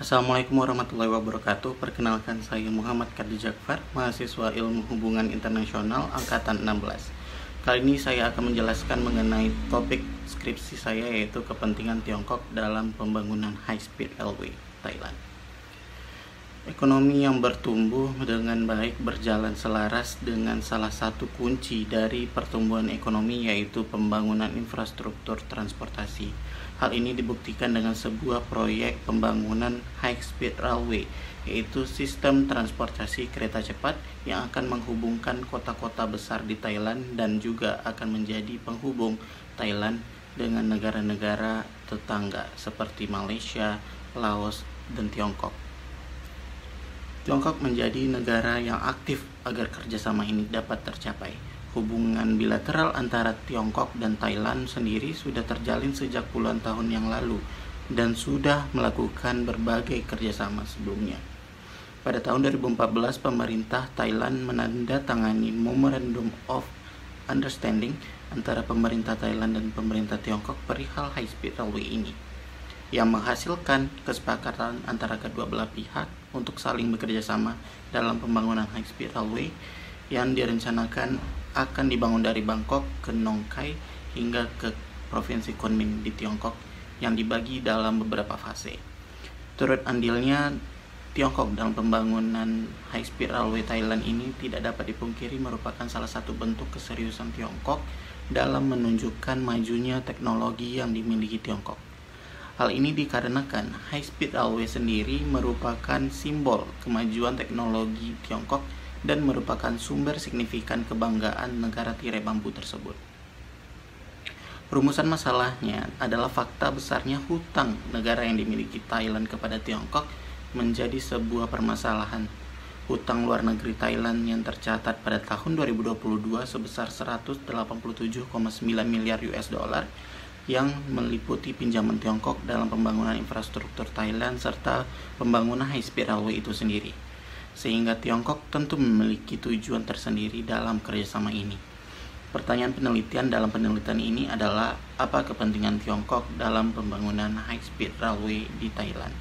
Assalamualaikum warahmatullahi wabarakatuh. Perkenalkan, saya Muhammad Kardi Jakfar, mahasiswa Ilmu Hubungan Internasional angkatan 16. Kali ini saya akan menjelaskan mengenai topik skripsi saya, yaitu kepentingan Tiongkok dalam pembangunan High Speed Railway Thailand. Ekonomi yang bertumbuh dengan baik berjalan selaras dengan salah satu kunci dari pertumbuhan ekonomi, yaitu pembangunan infrastruktur transportasi. Hal ini dibuktikan dengan sebuah proyek pembangunan High Speed Railway, yaitu sistem transportasi kereta cepat yang akan menghubungkan kota-kota besar di Thailand dan juga akan menjadi penghubung Thailand dengan negara-negara tetangga seperti Malaysia, Laos, dan Tiongkok. Tiongkok menjadi negara yang aktif agar kerjasama ini dapat tercapai. Hubungan bilateral antara Tiongkok dan Thailand sendiri sudah terjalin sejak puluhan tahun yang lalu dan sudah melakukan berbagai kerjasama sebelumnya. Pada tahun 2014, pemerintah Thailand menandatangani Memorandum of Understanding antara pemerintah Thailand dan pemerintah Tiongkok perihal High Speed Railway ini, yang menghasilkan kesepakatan antara kedua belah pihak untuk saling bekerja sama dalam pembangunan High Speed Railway yang direncanakan akan dibangun dari Bangkok ke Nong Khai hingga ke Provinsi Kunming di Tiongkok, yang dibagi dalam beberapa fase. Turut andilnya Tiongkok dalam pembangunan High Speed Railway Thailand ini tidak dapat dipungkiri merupakan salah satu bentuk keseriusan Tiongkok dalam menunjukkan majunya teknologi yang dimiliki Tiongkok. Hal ini dikarenakan High Speed Railway sendiri merupakan simbol kemajuan teknologi Tiongkok dan merupakan sumber signifikan kebanggaan negara tirai bambu tersebut. Rumusan masalahnya adalah fakta besarnya hutang negara yang dimiliki Thailand kepada Tiongkok menjadi sebuah permasalahan. Hutang luar negeri Thailand yang tercatat pada tahun 2022 sebesar 187,9 miliar US dollar yang meliputi pinjaman Tiongkok dalam pembangunan infrastruktur Thailand serta pembangunan High Speed Railway itu sendiri. Sehingga Tiongkok tentu memiliki tujuan tersendiri dalam kerjasama ini. Pertanyaan penelitian dalam penelitian ini adalah, apa kepentingan Tiongkok dalam pembangunan High Speed Railway di Thailand?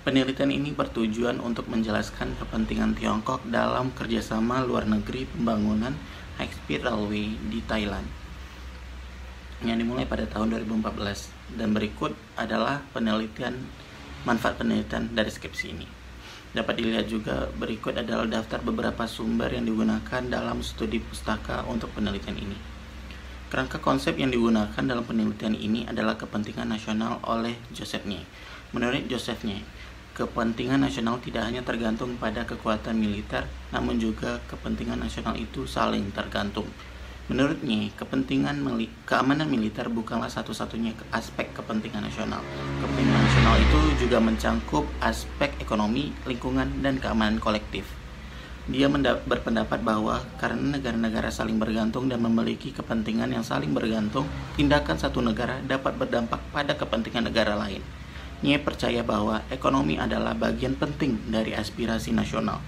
Penelitian ini bertujuan untuk menjelaskan kepentingan Tiongkok dalam kerjasama luar negeri pembangunan High Speed Railway di Thailand, yang dimulai pada tahun 2014, dan berikut adalah manfaat penelitian dari skripsi ini. Dapat dilihat juga berikut adalah daftar beberapa sumber yang digunakan dalam studi pustaka untuk penelitian ini. Kerangka konsep yang digunakan dalam penelitian ini adalah kepentingan nasional oleh Joseph Nye. Menurut Joseph Nye, kepentingan nasional tidak hanya tergantung pada kekuatan militer, namun juga kepentingan nasional itu saling tergantung. Menurutnya, keamanan militer bukanlah satu-satunya aspek kepentingan nasional. Kepentingan nasional itu juga mencangkup aspek ekonomi, lingkungan, dan keamanan kolektif. Dia berpendapat bahwa karena negara-negara saling bergantung dan memiliki kepentingan yang saling bergantung, tindakan satu negara dapat berdampak pada kepentingan negara lain. Nye percaya bahwa ekonomi adalah bagian penting dari aspirasi nasional.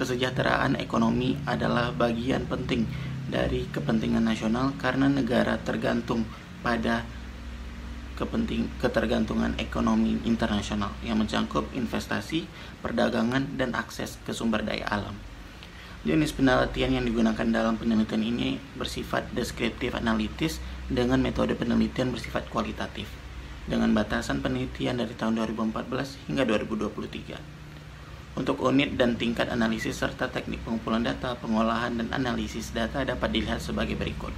Kesejahteraan ekonomi adalah bagian penting dari kepentingan nasional karena negara tergantung pada ketergantungan ekonomi internasional yang mencangkup investasi, perdagangan, dan akses ke sumber daya alam. Jenis penelitian yang digunakan dalam penelitian ini bersifat deskriptif analitis dengan metode penelitian bersifat kualitatif, dengan batasan penelitian dari tahun 2014 hingga 2023. Untuk unit dan tingkat analisis serta teknik pengumpulan data, pengolahan, dan analisis data dapat dilihat sebagai berikut.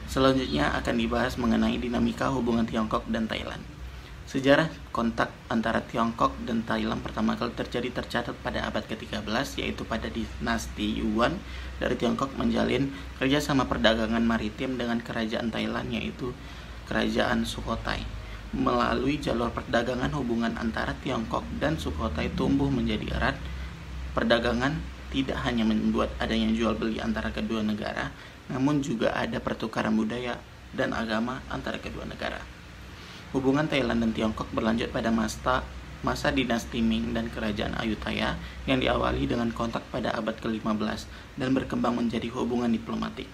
Selanjutnya akan dibahas mengenai dinamika hubungan Tiongkok dan Thailand. Sejarah kontak antara Tiongkok dan Thailand pertama kali tercatat pada abad ke-13, yaitu pada dinasti Yuan. Dari Tiongkok menjalin kerjasama perdagangan maritim dengan kerajaan Thailand, yaitu kerajaan Sukhothai. Melalui jalur perdagangan, hubungan antara Tiongkok dan Sukhothai tumbuh menjadi erat. Perdagangan tidak hanya membuat adanya jual beli antara kedua negara, namun juga ada pertukaran budaya dan agama antara kedua negara. Hubungan Thailand dan Tiongkok berlanjut pada masa dinasti Ming dan kerajaan Ayutthaya yang diawali dengan kontak pada abad ke-15 dan berkembang menjadi hubungan diplomatik.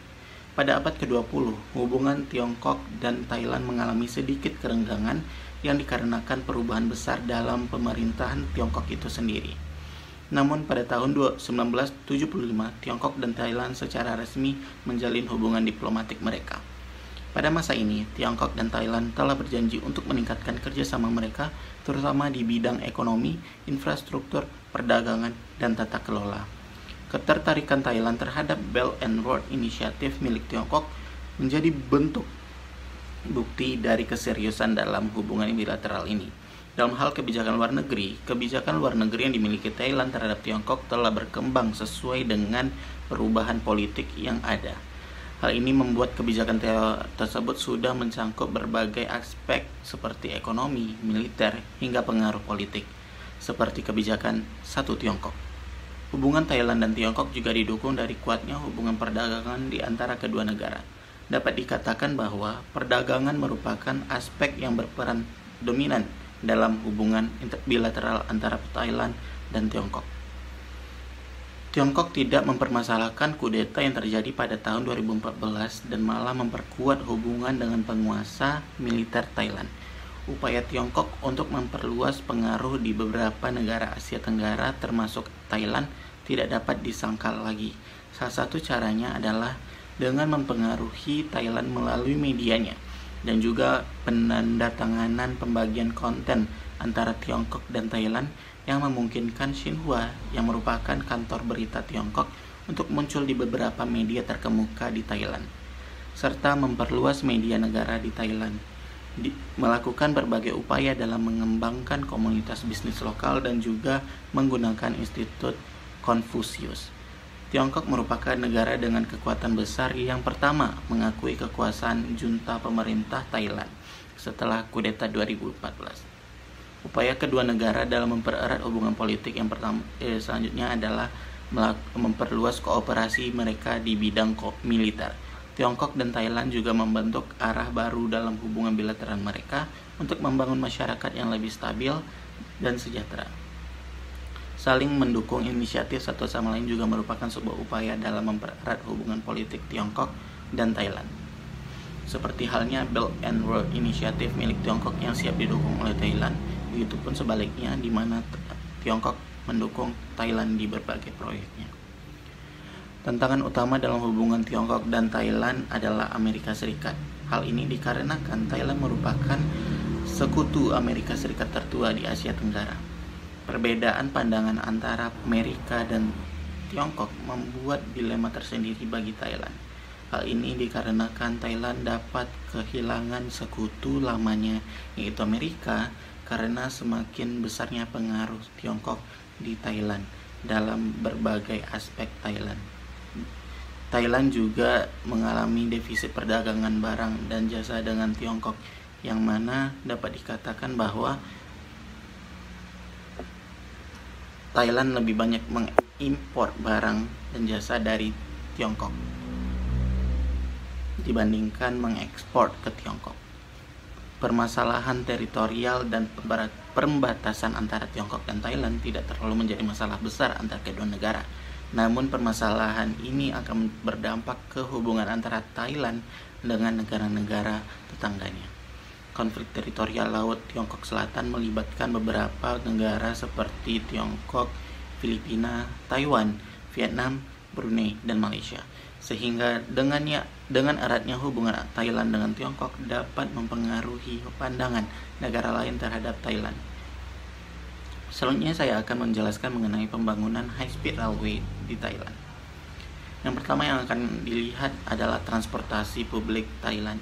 Pada abad ke-20, hubungan Tiongkok dan Thailand mengalami sedikit kerenggangan yang dikarenakan perubahan besar dalam pemerintahan Tiongkok itu sendiri. Namun pada tahun 1975, Tiongkok dan Thailand secara resmi menjalin hubungan diplomatik mereka. Pada masa ini, Tiongkok dan Thailand telah berjanji untuk meningkatkan kerjasama mereka, terutama di bidang ekonomi, infrastruktur, perdagangan, dan tata kelola. Ketertarikan Thailand terhadap Belt and Road Initiative milik Tiongkok menjadi bentuk bukti dari keseriusan dalam hubungan bilateral ini. Dalam hal kebijakan luar negeri yang dimiliki Thailand terhadap Tiongkok telah berkembang sesuai dengan perubahan politik yang ada. Hal ini membuat kebijakan tersebut sudah mencangkup berbagai aspek seperti ekonomi, militer, hingga pengaruh politik, seperti kebijakan Satu Tiongkok. Hubungan Thailand dan Tiongkok juga didukung dari kuatnya hubungan perdagangan di antara kedua negara. Dapat dikatakan bahwa perdagangan merupakan aspek yang berperan dominan dalam hubungan bilateral antara Thailand dan Tiongkok. Tiongkok tidak mempermasalahkan kudeta yang terjadi pada tahun 2014 dan malah memperkuat hubungan dengan penguasa militer Thailand. Upaya Tiongkok untuk memperluas pengaruh di beberapa negara Asia Tenggara termasuk Thailand tidak dapat disangkal lagi. Salah satu caranya adalah dengan mempengaruhi Thailand melalui medianya dan juga penandatanganan pembagian konten antara Tiongkok dan Thailand yang memungkinkan Xinhua yang merupakan kantor berita Tiongkok untuk muncul di beberapa media terkemuka di Thailand, serta memperluas media negara di Thailand, melakukan berbagai upaya dalam mengembangkan komunitas bisnis lokal dan juga menggunakan Institut Konfusius. Tiongkok merupakan negara dengan kekuatan besar yang pertama mengakui kekuasaan junta pemerintah Thailand setelah kudeta 2014. Upaya kedua negara dalam mempererat hubungan politik yang selanjutnya adalah memperluas kooperasi mereka di bidang militer. Tiongkok dan Thailand juga membentuk arah baru dalam hubungan bilateral mereka untuk membangun masyarakat yang lebih stabil dan sejahtera. Saling mendukung inisiatif satu sama lain juga merupakan sebuah upaya dalam mempererat hubungan politik Tiongkok dan Thailand. Seperti halnya Belt and Road Initiative milik Tiongkok yang siap didukung oleh Thailand, begitu pun sebaliknya di mana Tiongkok mendukung Thailand di berbagai proyeknya. Tantangan utama dalam hubungan Tiongkok dan Thailand adalah Amerika Serikat. Hal ini dikarenakan Thailand merupakan sekutu Amerika Serikat tertua di Asia Tenggara. Perbedaan pandangan antara Amerika dan Tiongkok membuat dilema tersendiri bagi Thailand. Hal ini dikarenakan Thailand dapat kehilangan sekutu lamanya, yaitu Amerika, karena semakin besarnya pengaruh Tiongkok di Thailand dalam berbagai aspek Thailand. Thailand juga mengalami defisit perdagangan barang dan jasa dengan Tiongkok, yang mana dapat dikatakan bahwa Thailand lebih banyak mengimpor barang dan jasa dari Tiongkok dibandingkan mengekspor ke Tiongkok. Permasalahan teritorial dan perbatasan antara Tiongkok dan Thailand tidak terlalu menjadi masalah besar antara kedua negara. Namun permasalahan ini akan berdampak ke hubungan antara Thailand dengan negara-negara tetangganya. Konflik teritorial Laut Tiongkok Selatan melibatkan beberapa negara seperti Tiongkok, Filipina, Taiwan, Vietnam, Brunei, dan Malaysia. Sehingga dengan eratnya hubungan Thailand dengan Tiongkok dapat mempengaruhi pandangan negara lain terhadap Thailand. Selanjutnya saya akan menjelaskan mengenai pembangunan high-speed railway di Thailand. Yang pertama yang akan dilihat adalah transportasi publik Thailand.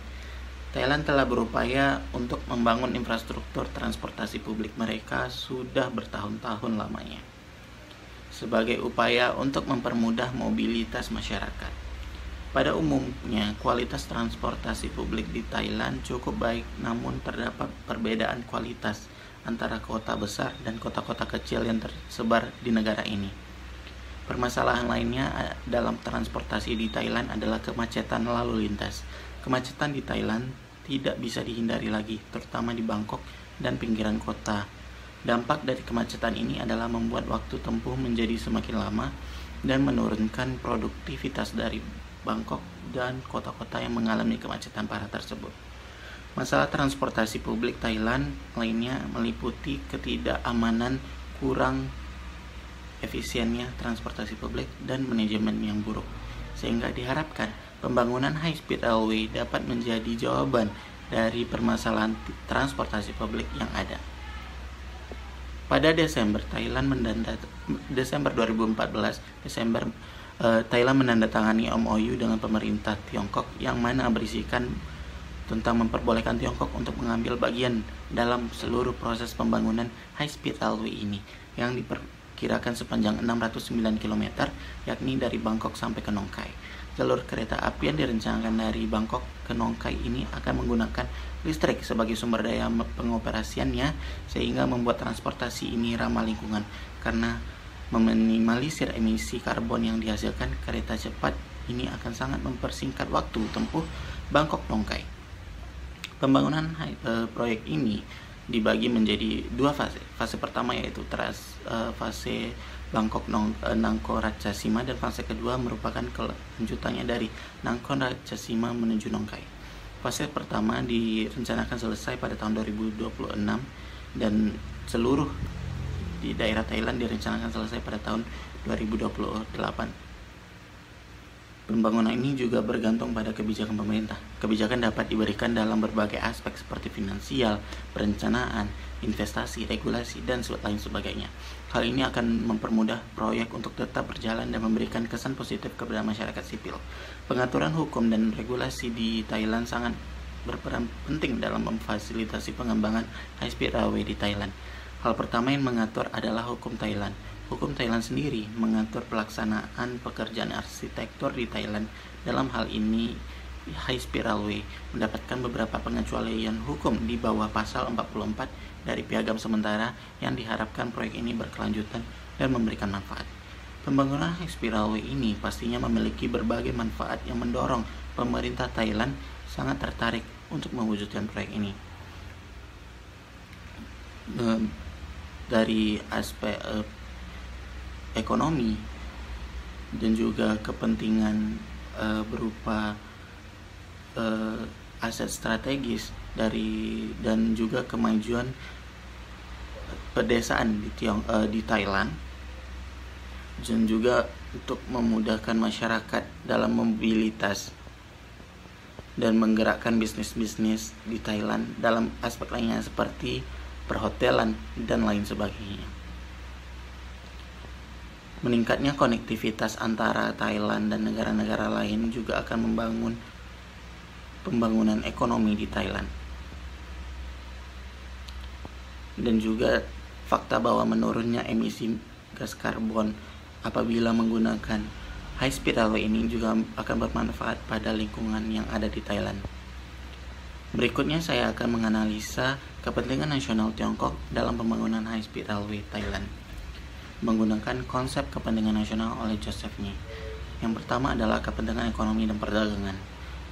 Thailand telah berupaya untuk membangun infrastruktur transportasi publik mereka sudah bertahun-tahun lamanya, sebagai upaya untuk mempermudah mobilitas masyarakat. Pada umumnya, kualitas transportasi publik di Thailand cukup baik, namun terdapat perbedaan kualitas antara kota besar dan kota-kota kecil yang tersebar di negara ini. Permasalahan lainnya dalam transportasi di Thailand adalah kemacetan lalu lintas. Kemacetan di Thailand tidak bisa dihindari lagi, terutama di Bangkok dan pinggiran kota. Dampak dari kemacetan ini adalah membuat waktu tempuh menjadi semakin lama dan menurunkan produktivitas dari Bangkok dan kota-kota yang mengalami kemacetan parah tersebut. Masalah transportasi publik Thailand lainnya meliputi ketidakamanan, kurang efisiennya transportasi publik, dan manajemen yang buruk. Sehingga diharapkan pembangunan high speed railway dapat menjadi jawaban dari permasalahan transportasi publik yang ada. Pada Desember 2014, Thailand menandatangani MOU dengan pemerintah Tiongkok yang mana berisikan tentang memperbolehkan Tiongkok untuk mengambil bagian dalam seluruh proses pembangunan high speed railway ini yang diperkirakan sepanjang 609 km, yakni dari Bangkok sampai ke Nong Khai. Jalur kereta api yang direncanakan dari Bangkok ke Nong Khai ini akan menggunakan listrik sebagai sumber daya pengoperasiannya, sehingga membuat transportasi ini ramah lingkungan. Karena meminimalisir emisi karbon yang dihasilkan, kereta cepat ini akan sangat mempersingkat waktu tempuh Bangkok Nong Khai. Pembangunan proyek ini dibagi menjadi dua fase. Fase pertama yaitu fase Bangkok Nangko Ratchasima, dan fase kedua merupakan kelanjutannya dari Nangko Ratchasima menuju Nong Khai. Fase pertama direncanakan selesai pada tahun 2026 dan seluruh di daerah Thailand direncanakan selesai pada tahun 2028. Pembangunan ini juga bergantung pada kebijakan pemerintah. Kebijakan dapat diberikan dalam berbagai aspek seperti finansial, perencanaan, investasi, regulasi, dan lain sebagainya. Hal ini akan mempermudah proyek untuk tetap berjalan dan memberikan kesan positif kepada masyarakat sipil. Pengaturan hukum dan regulasi di Thailand sangat berperan penting dalam memfasilitasi pengembangan high-speed railway di Thailand. Hal pertama yang mengatur adalah hukum Thailand. Hukum Thailand sendiri mengatur pelaksanaan pekerjaan arsitektur di Thailand. Dalam hal ini, high speed railway mendapatkan beberapa pengecualian hukum di bawah pasal 44 dari Piagam Sementara yang diharapkan proyek ini berkelanjutan dan memberikan manfaat. Pembangunan high speed railway ini pastinya memiliki berbagai manfaat yang mendorong pemerintah Thailand sangat tertarik untuk mewujudkan proyek ini. Dari aspek ekonomi dan juga kepentingan berupa aset strategis dan juga kemajuan pedesaan di Thailand, dan juga untuk memudahkan masyarakat dalam mobilitas dan menggerakkan bisnis-bisnis di Thailand dalam aspek lainnya seperti perhotelan dan lain sebagainya. Meningkatnya konektivitas antara Thailand dan negara-negara lain juga akan membangun pembangunan ekonomi di Thailand. Dan juga fakta bahwa menurunnya emisi gas karbon apabila menggunakan high speed railway ini juga akan bermanfaat pada lingkungan yang ada di Thailand. Berikutnya saya akan menganalisa kepentingan nasional Tiongkok dalam pembangunan high speed railway Thailand menggunakan konsep kepentingan nasional oleh Joseph Nye. Yang pertama adalah kepentingan ekonomi dan perdagangan.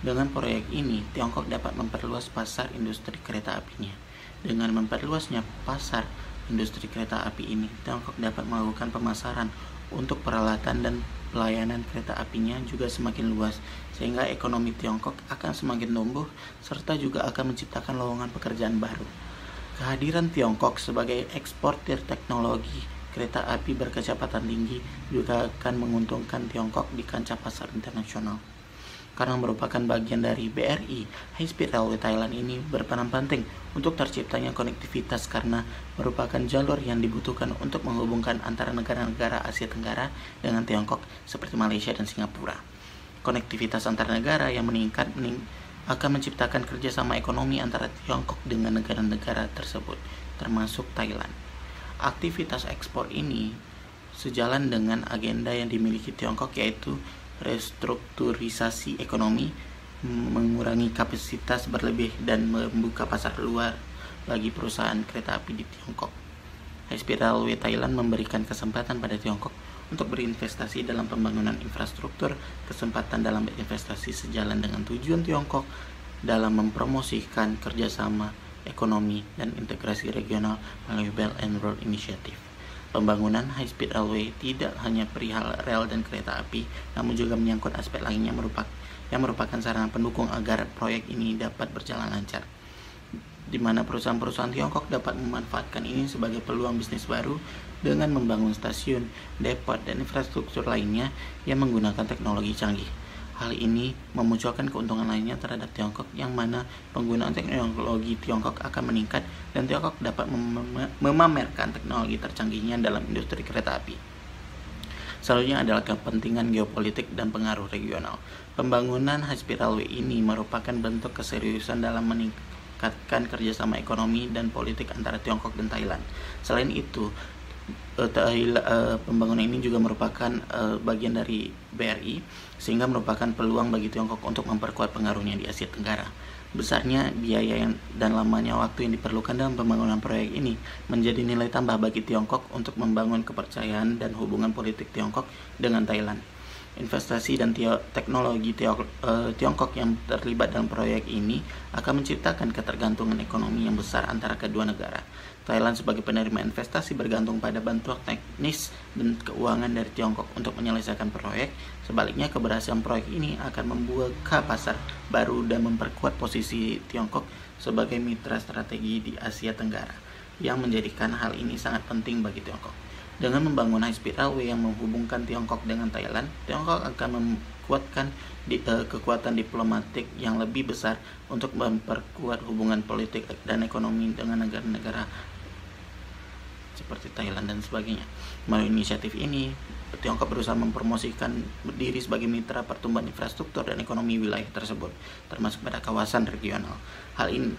Dengan proyek ini, Tiongkok dapat memperluas pasar industri kereta apinya. Dengan memperluasnya pasar industri kereta api ini, Tiongkok dapat melakukan pemasaran untuk peralatan dan pelayanan kereta apinya juga semakin luas, sehingga ekonomi Tiongkok akan semakin tumbuh serta juga akan menciptakan lowongan pekerjaan baru. Kehadiran Tiongkok sebagai eksportir teknologi kereta api berkecepatan tinggi juga akan menguntungkan Tiongkok di kancah pasar internasional. Karena merupakan bagian dari BRI, High Speed Railway Thailand ini berperan penting untuk terciptanya konektivitas karena merupakan jalur yang dibutuhkan untuk menghubungkan antara negara-negara Asia Tenggara dengan Tiongkok seperti Malaysia dan Singapura. Konektivitas antar negara yang meningkat akan menciptakan kerjasama ekonomi antara Tiongkok dengan negara-negara tersebut, termasuk Thailand. Aktivitas ekspor ini sejalan dengan agenda yang dimiliki Tiongkok, yaitu restrukturisasi ekonomi, mengurangi kapasitas berlebih, dan membuka pasar luar bagi perusahaan kereta api di Tiongkok. High Speed Railway Thailand memberikan kesempatan pada Tiongkok untuk berinvestasi dalam pembangunan infrastruktur. Kesempatan dalam berinvestasi sejalan dengan tujuan Tiongkok dalam mempromosikan kerjasama ekonomi dan integrasi regional melalui Belt and Road Initiative. Pembangunan high speed railway tidak hanya perihal rel dan kereta api, namun juga menyangkut aspek lainnya yang merupakan sarana pendukung agar proyek ini dapat berjalan lancar. di mana perusahaan-perusahaan Tiongkok dapat memanfaatkan ini sebagai peluang bisnis baru dengan membangun stasiun, depot, dan infrastruktur lainnya yang menggunakan teknologi canggih. Hal ini memunculkan keuntungan lainnya terhadap Tiongkok, yang mana penggunaan teknologi Tiongkok akan meningkat dan Tiongkok dapat memamerkan teknologi tercanggihnya dalam industri kereta api. Selanjutnya adalah kepentingan geopolitik dan pengaruh regional. Pembangunan high-speed railway ini merupakan bentuk keseriusan dalam meningkatkan kerjasama ekonomi dan politik antara Tiongkok dan Thailand. Selain itu, pembangunan ini juga merupakan bagian dari BRI, sehingga merupakan peluang bagi Tiongkok untuk memperkuat pengaruhnya di Asia Tenggara. Besarnya biaya dan lamanya waktu yang diperlukan dalam pembangunan proyek ini menjadi nilai tambah bagi Tiongkok untuk membangun kepercayaan dan hubungan politik Tiongkok dengan Thailand. Investasi dan teknologi Tiongkok yang terlibat dalam proyek ini akan menciptakan ketergantungan ekonomi yang besar antara kedua negara. Thailand sebagai penerima investasi bergantung pada bantuan teknis dan keuangan dari Tiongkok untuk menyelesaikan proyek. Sebaliknya, keberhasilan proyek ini akan membuka pasar baru dan memperkuat posisi Tiongkok sebagai mitra strategi di Asia Tenggara, yang menjadikan hal ini sangat penting bagi Tiongkok. Dengan membangun high-speed railway yang menghubungkan Tiongkok dengan Thailand, Tiongkok akan memkuatkan kekuatan diplomatik yang lebih besar untuk memperkuat hubungan politik dan ekonomi dengan negara-negara seperti Thailand dan sebagainya. Melalui inisiatif ini, Tiongkok berusaha mempromosikan diri sebagai mitra pertumbuhan infrastruktur dan ekonomi wilayah tersebut, termasuk pada kawasan regional. Hal ini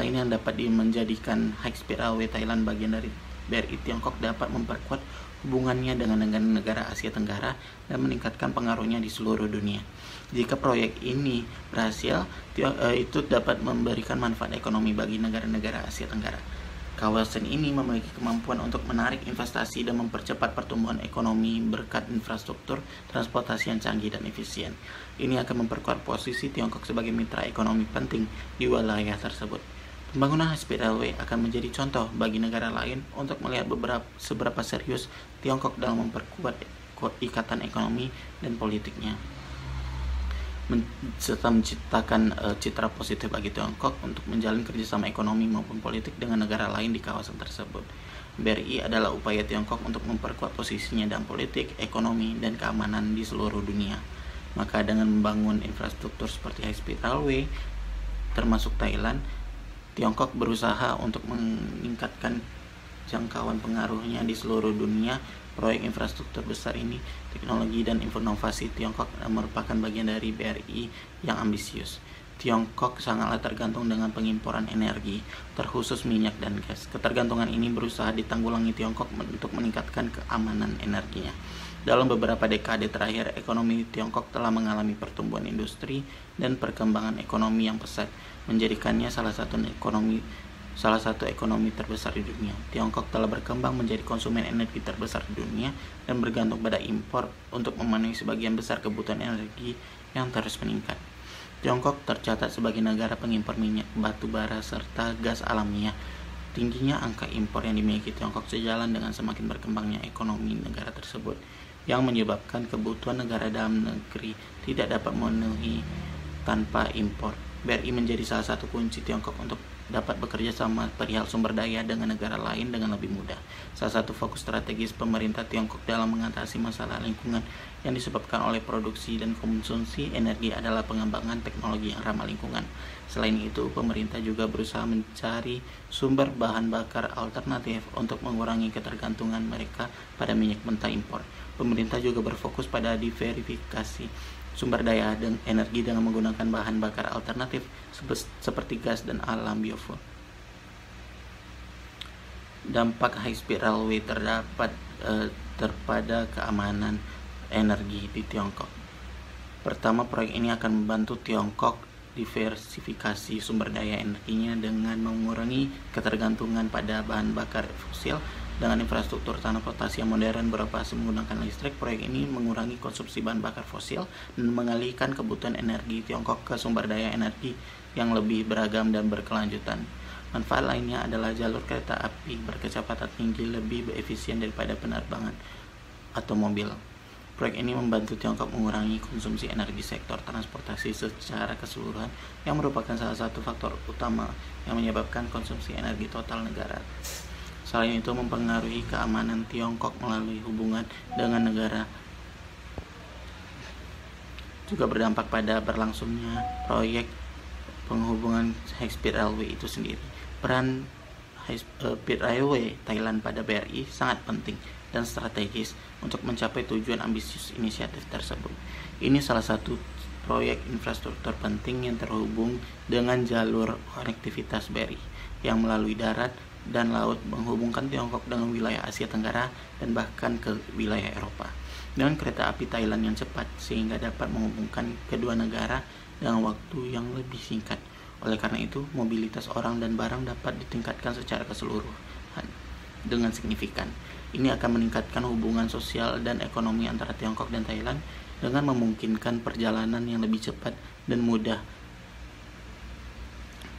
yang dapat menjadikan high-speed railway Thailand bagian dari BRI. Tiongkok dapat memperkuat hubungannya dengan negara Asia Tenggara dan meningkatkan pengaruhnya di seluruh dunia. Jika proyek ini berhasil, itu dapat memberikan manfaat ekonomi bagi negara-negara Asia Tenggara. Kawasan ini memiliki kemampuan untuk menarik investasi dan mempercepat pertumbuhan ekonomi berkat infrastruktur transportasi yang canggih dan efisien. Ini akan memperkuat posisi Tiongkok sebagai mitra ekonomi penting di wilayah tersebut. Pembangunan high-speed railway akan menjadi contoh bagi negara lain untuk melihat seberapa serius Tiongkok dalam memperkuat ikatan ekonomi dan politiknya, serta menciptakan citra positif bagi Tiongkok untuk menjalin kerjasama ekonomi maupun politik dengan negara lain di kawasan tersebut. BRI adalah upaya Tiongkok untuk memperkuat posisinya dalam politik, ekonomi, dan keamanan di seluruh dunia. Maka dengan membangun infrastruktur seperti high-speed railway, termasuk Thailand, Tiongkok berusaha untuk meningkatkan jangkauan pengaruhnya di seluruh dunia. Proyek infrastruktur besar ini, teknologi dan inovasi Tiongkok merupakan bagian dari BRI yang ambisius. Tiongkok sangatlah tergantung dengan pengimporan energi, terkhusus minyak dan gas. Ketergantungan ini berusaha ditanggulangi Tiongkok untuk meningkatkan keamanan energinya. Dalam beberapa dekade terakhir, ekonomi Tiongkok telah mengalami pertumbuhan industri dan perkembangan ekonomi yang pesat, menjadikannya salah satu ekonomi terbesar di dunia. Tiongkok telah berkembang menjadi konsumen energi terbesar di dunia dan bergantung pada impor untuk memenuhi sebagian besar kebutuhan energi yang terus meningkat. Tiongkok tercatat sebagai negara pengimpor minyak, batu bara, serta gas alamiah. Tingginya angka impor yang dimiliki Tiongkok sejalan dengan semakin berkembangnya ekonomi negara tersebut, yang menyebabkan kebutuhan negara dalam negeri tidak dapat memenuhi tanpa impor. BRI menjadi salah satu kunci Tiongkok untuk dapat bekerja sama perihal sumber daya dengan negara lain dengan lebih mudah. Salah satu fokus strategis pemerintah Tiongkok dalam mengatasi masalah lingkungan yang disebabkan oleh produksi dan konsumsi energi adalah pengembangan teknologi yang ramah lingkungan. Selain itu, pemerintah juga berusaha mencari sumber bahan bakar alternatif untuk mengurangi ketergantungan mereka pada minyak mentah impor. Pemerintah juga berfokus pada diversifikasi sumber daya dan energi dengan menggunakan bahan bakar alternatif seperti gas dan alam biofuel. Dampak high-speed railway terhadap keamanan energi di Tiongkok. Pertama, proyek ini akan membantu Tiongkok diversifikasi sumber daya energinya dengan mengurangi ketergantungan pada bahan bakar fosil. Dengan infrastruktur transportasi yang modern beroperasi menggunakan listrik, proyek ini mengurangi konsumsi bahan bakar fosil dan mengalihkan kebutuhan energi Tiongkok ke sumber daya energi yang lebih beragam dan berkelanjutan. Manfaat lainnya adalah jalur kereta api berkecepatan tinggi lebih efisien daripada penerbangan atau mobil. Proyek ini membantu Tiongkok mengurangi konsumsi energi sektor transportasi secara keseluruhan, yang merupakan salah satu faktor utama yang menyebabkan konsumsi energi total negara. Selain itu, mempengaruhi keamanan Tiongkok melalui hubungan dengan negara, juga berdampak pada berlangsungnya proyek penghubungan High Speed Railway itu sendiri. Peran High Speed Railway Thailand pada BRI sangat penting dan strategis untuk mencapai tujuan ambisius inisiatif tersebut. Ini salah satu proyek infrastruktur penting yang terhubung dengan jalur konektivitas BRI yang melalui darat dan laut menghubungkan Tiongkok dengan wilayah Asia Tenggara dan bahkan ke wilayah Eropa. Dengan kereta api Thailand yang cepat sehingga dapat menghubungkan kedua negara dengan waktu yang lebih singkat. Oleh karena itu, mobilitas orang dan barang dapat ditingkatkan secara keseluruhan dengan signifikan. Ini akan meningkatkan hubungan sosial dan ekonomi antara Tiongkok dan Thailand dengan memungkinkan perjalanan yang lebih cepat dan mudah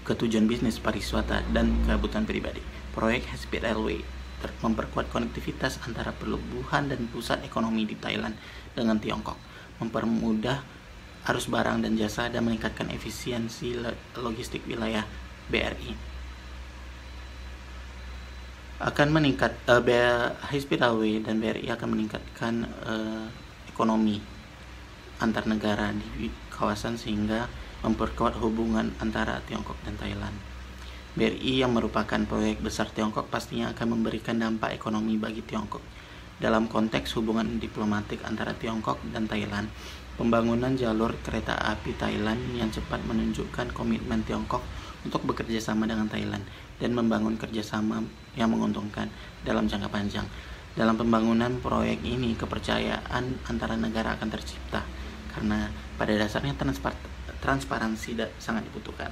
ke tujuan bisnis, pariwisata, dan kebutuhan pribadi. Proyek High Speed Railway memperkuat konektivitas antara pelabuhan dan pusat ekonomi di Thailand dengan Tiongkok, mempermudah arus barang dan jasa, dan meningkatkan efisiensi logistik wilayah BRI. High Speed Railway dan BRI akan meningkatkan ekonomi antar negara di kawasan sehingga memperkuat hubungan antara Tiongkok dan Thailand. BRI yang merupakan proyek besar Tiongkok pastinya akan memberikan dampak ekonomi bagi Tiongkok. Dalam konteks hubungan diplomatik antara Tiongkok dan Thailand, pembangunan jalur kereta api Thailand yang cepat menunjukkan komitmen Tiongkok untuk bekerja sama dengan Thailand dan membangun kerjasama yang menguntungkan dalam jangka panjang. Dalam pembangunan proyek ini, kepercayaan antara negara akan tercipta karena pada dasarnya transparansi sangat dibutuhkan.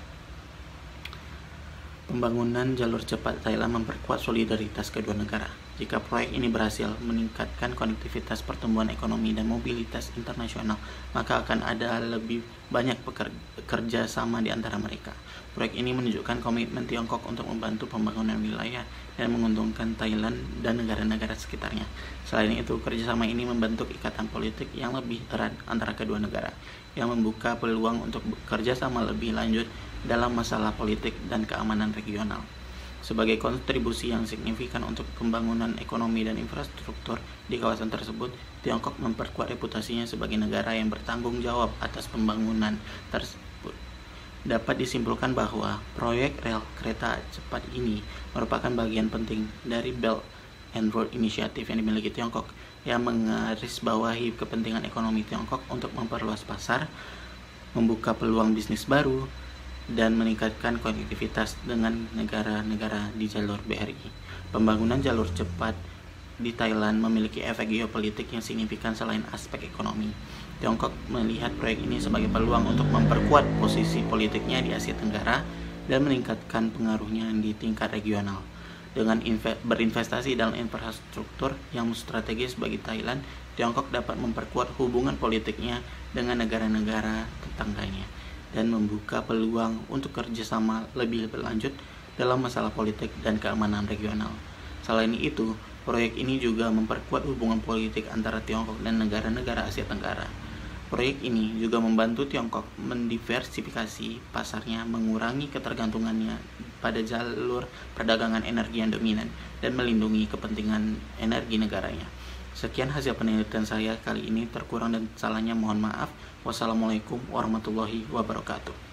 Pembangunan jalur cepat Thailand memperkuat solidaritas kedua negara. Jika proyek ini berhasil meningkatkan konektivitas, pertumbuhan ekonomi, dan mobilitas internasional, maka akan ada lebih banyak kerja sama di antara mereka. Proyek ini menunjukkan komitmen Tiongkok untuk membantu pembangunan wilayah dan menguntungkan Thailand dan negara-negara sekitarnya. Selain itu, kerjasama ini membentuk ikatan politik yang lebih erat antara kedua negara, yang membuka peluang untuk bekerja sama lebih lanjut dalam masalah politik dan keamanan regional. Sebagai kontribusi yang signifikan untuk pembangunan ekonomi dan infrastruktur di kawasan tersebut, Tiongkok memperkuat reputasinya sebagai negara yang bertanggung jawab atas pembangunan tersebut. Dapat disimpulkan bahwa proyek rel kereta cepat ini merupakan bagian penting dari Belt and Road Initiative yang dimiliki Tiongkok, yang menggarisbawahi kepentingan ekonomi Tiongkok untuk memperluas pasar, membuka peluang bisnis baru, dan meningkatkan konektivitas dengan negara-negara di jalur BRI. Pembangunan jalur cepat di Thailand memiliki efek geopolitik yang signifikan selain aspek ekonomi. Tiongkok melihat proyek ini sebagai peluang untuk memperkuat posisi politiknya di Asia Tenggara dan meningkatkan pengaruhnya di tingkat regional. Dengan berinvestasi dalam infrastruktur yang strategis bagi Thailand, Tiongkok dapat memperkuat hubungan politiknya dengan negara-negara tetangganya dan membuka peluang untuk kerjasama lebih berlanjut dalam masalah politik dan keamanan regional. Selain itu, proyek ini juga memperkuat hubungan politik antara Tiongkok dan negara-negara Asia Tenggara. Proyek ini juga membantu Tiongkok mendiversifikasi pasarnya, mengurangi ketergantungannya pada jalur perdagangan energi yang dominan, dan melindungi kepentingan energi negaranya. Sekian hasil penelitian saya kali ini, terkurang dan salahnya mohon maaf. Wassalamualaikum warahmatullahi wabarakatuh.